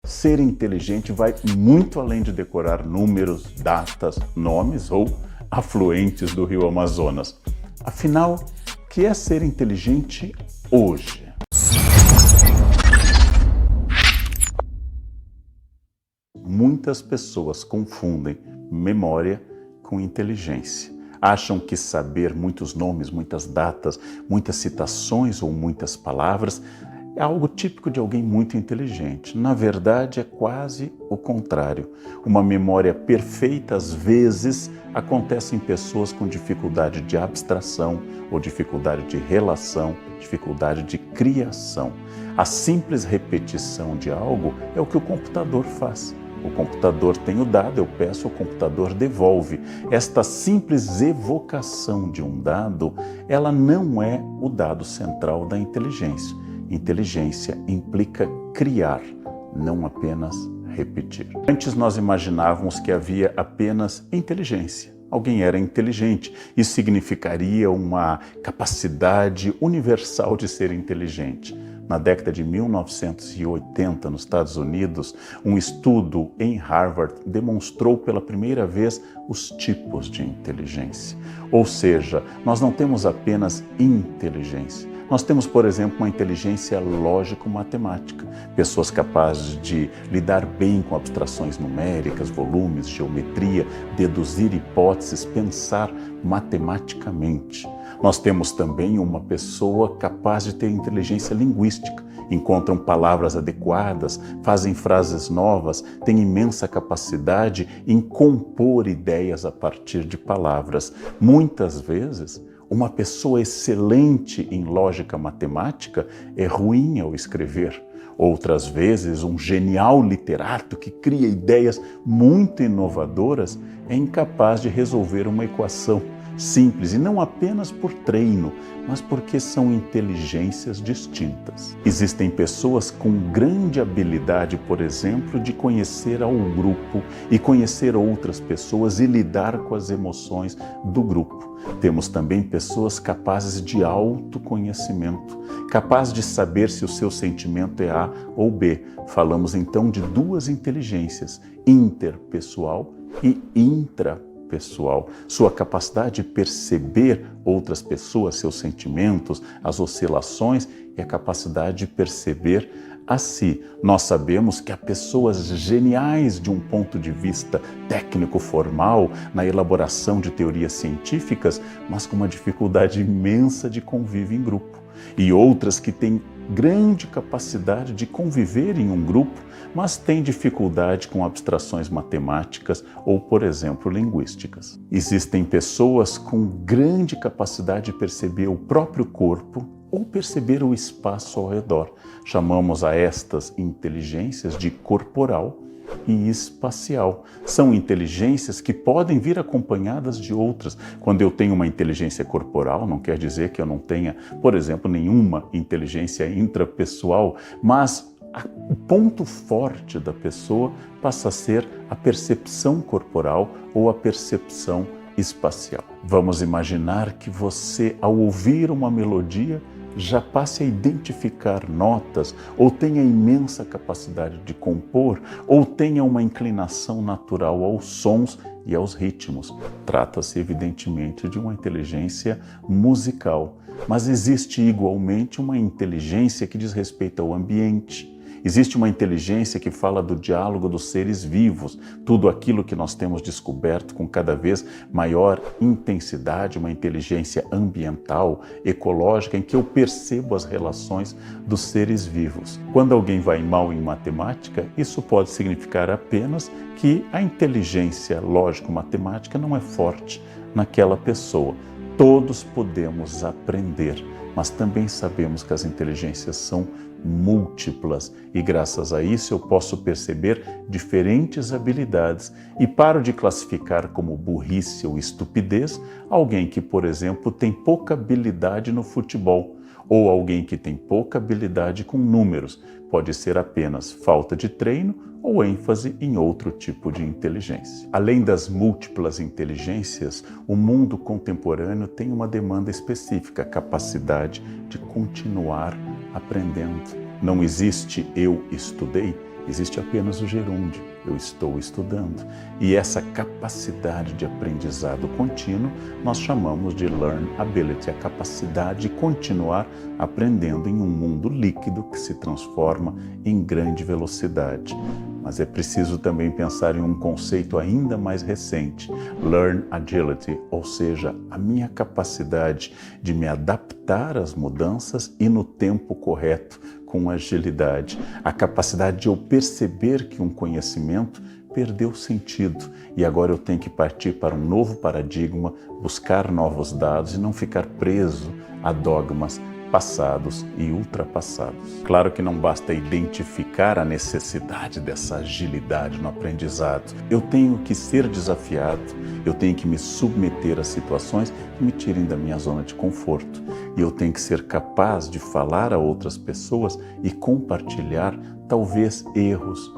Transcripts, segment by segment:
Ser inteligente vai muito além de decorar números, datas, nomes ou afluentes do rio Amazonas. Afinal, o que é ser inteligente hoje? Muitas pessoas confundem memória com inteligência. Acham que saber muitos nomes, muitas datas, muitas citações ou muitas palavras é algo típico de alguém muito inteligente. Na verdade, é quase o contrário. Uma memória perfeita, às vezes, acontece em pessoas com dificuldade de abstração ou dificuldade de relação, dificuldade de criação. A simples repetição de algo é o que o computador faz. O computador tem o dado, eu peço, o computador devolve. Esta simples evocação de um dado, ela não é o dado central da inteligência. Inteligência implica criar, não apenas repetir. Antes nós imaginávamos que havia apenas inteligência. Alguém era inteligente. Isso significaria uma capacidade universal de ser inteligente. Na década de 1980, nos Estados Unidos, um estudo em Harvard demonstrou pela primeira vez os tipos de inteligência. Ou seja, nós não temos apenas inteligência. Nós temos, por exemplo, uma inteligência lógico-matemática. Pessoas capazes de lidar bem com abstrações numéricas, volumes, geometria, deduzir hipóteses, pensar matematicamente. Nós temos também uma pessoa capaz de ter inteligência linguística. Encontram palavras adequadas, fazem frases novas, têm imensa capacidade em compor ideias a partir de palavras. Muitas vezes, uma pessoa excelente em lógica matemática é ruim ao escrever. Outras vezes, um genial literato que cria ideias muito inovadoras é incapaz de resolver uma equação simples, e não apenas por treino, mas porque são inteligências distintas. Existem pessoas com grande habilidade, por exemplo, de conhecer ao grupo e conhecer outras pessoas e lidar com as emoções do grupo. Temos também pessoas capazes de autoconhecimento, capazes de saber se o seu sentimento é A ou B. Falamos então de duas inteligências, interpessoal e intrapessoal. Sua capacidade de perceber outras pessoas, seus sentimentos, as oscilações e a capacidade de perceber a si. Nós sabemos que há pessoas geniais de um ponto de vista técnico formal, na elaboração de teorias científicas, mas com uma dificuldade imensa de convívio em grupo. E outras que têm grande capacidade de conviver em um grupo, mas têm dificuldade com abstrações matemáticas ou, por exemplo, linguísticas. Existem pessoas com grande capacidade de perceber o próprio corpo ou perceber o espaço ao redor. Chamamos a estas inteligências de corporal e espacial. São inteligências que podem vir acompanhadas de outras. Quando eu tenho uma inteligência corporal, não quer dizer que eu não tenha, por exemplo, nenhuma inteligência intrapessoal, mas o ponto forte da pessoa passa a ser a percepção corporal ou a percepção espacial. Vamos imaginar que você, ao ouvir uma melodia, já passe a identificar notas, ou tenha imensa capacidade de compor, ou tenha uma inclinação natural aos sons e aos ritmos. Trata-se, evidentemente, de uma inteligência musical. Mas existe igualmente uma inteligência que diz respeito ao ambiente. Existe uma inteligência que fala do diálogo dos seres vivos, tudo aquilo que nós temos descoberto com cada vez maior intensidade, uma inteligência ambiental, ecológica, em que eu percebo as relações dos seres vivos. Quando alguém vai mal em matemática, isso pode significar apenas que a inteligência lógico-matemática não é forte naquela pessoa. Todos podemos aprender, mas também sabemos que as inteligências são múltiplas e graças a isso eu posso perceber diferentes habilidades e paro de classificar como burrice ou estupidez alguém que, por exemplo, tem pouca habilidade no futebol ou alguém que tem pouca habilidade com números. Pode ser apenas falta de treino ou ênfase em outro tipo de inteligência. Além das múltiplas inteligências, o mundo contemporâneo tem uma demanda específica, a capacidade de continuar aprendendo. Não existe eu estudei, existe apenas o gerúndio, eu estou estudando. E essa capacidade de aprendizado contínuo nós chamamos de learn ability, a capacidade de continuar aprendendo em um mundo líquido que se transforma em grande velocidade. Mas é preciso também pensar em um conceito ainda mais recente, learn agility, ou seja, a minha capacidade de me adaptar às mudanças e no tempo correto, com agilidade. A capacidade de eu perceber que um conhecimento perdeu sentido e agora eu tenho que partir para um novo paradigma, buscar novos dados e não ficar preso a dogmas passados e ultrapassados. Claro que não basta identificar a necessidade dessa agilidade no aprendizado. Eu tenho que ser desafiado, eu tenho que me submeter a situações que me tirem da minha zona de conforto. E eu tenho que ser capaz de falar a outras pessoas e compartilhar talvez erros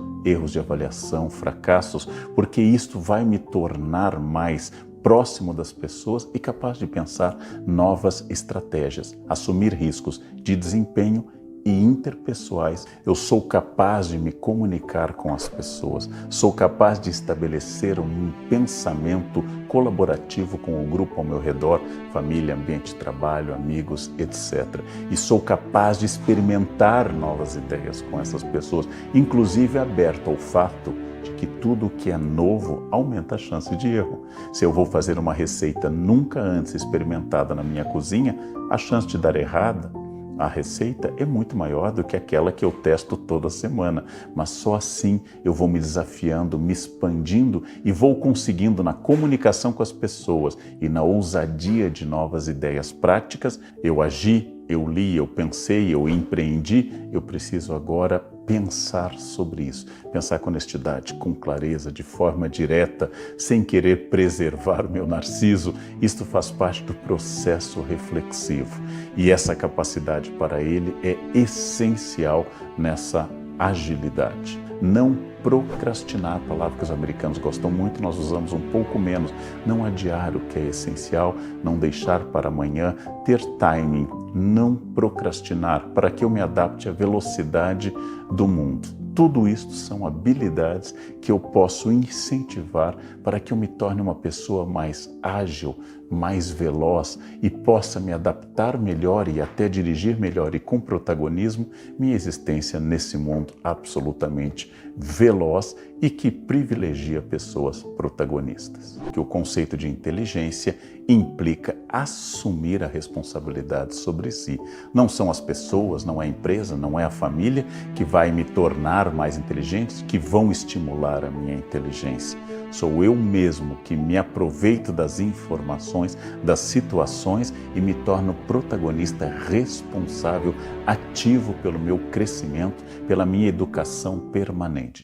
de avaliação, fracassos, porque isto vai me tornar mais próximo das pessoas e capaz de pensar novas estratégias, assumir riscos de desempenho e interpessoais. Eu sou capaz de me comunicar com as pessoas, sou capaz de estabelecer um pensamento colaborativo com o grupo ao meu redor, família, ambiente de trabalho, amigos, etc. E sou capaz de experimentar novas ideias com essas pessoas, inclusive aberto ao fato de que tudo o que é novo aumenta a chance de erro. Se eu vou fazer uma receita nunca antes experimentada na minha cozinha, a chance de dar errada, a receita é muito maior do que aquela que eu testo toda semana, mas só assim eu vou me desafiando, me expandindo e vou conseguindo na comunicação com as pessoas e na ousadia de novas ideias práticas. Eu agi, eu li, eu pensei, eu empreendi, eu preciso agora pensar sobre isso, pensar com honestidade, com clareza, de forma direta, sem querer preservar o meu narciso. Isto faz parte do processo reflexivo e essa capacidade para ele é essencial nessa agilidade. Não procrastinar, a palavra que os americanos gostam muito, nós usamos um pouco menos. Não adiar o que é essencial, não deixar para amanhã, ter timing, não procrastinar, para que eu me adapte à velocidade do mundo. Tudo isso são habilidades que eu posso incentivar para que eu me torne uma pessoa mais ágil, mais veloz e possa me adaptar melhor e até dirigir melhor e com protagonismo minha existência nesse mundo absolutamente veloz e que privilegia pessoas protagonistas. Que o conceito de inteligência implica assumir a responsabilidade sobre si. Não são as pessoas, não é a empresa, não é a família que vai me tornar mais inteligente, que vão estimular a minha inteligência. Sou eu mesmo que me aproveito das informações, das situações e me torno protagonista responsável, ativo pelo meu crescimento, pela minha educação permanente.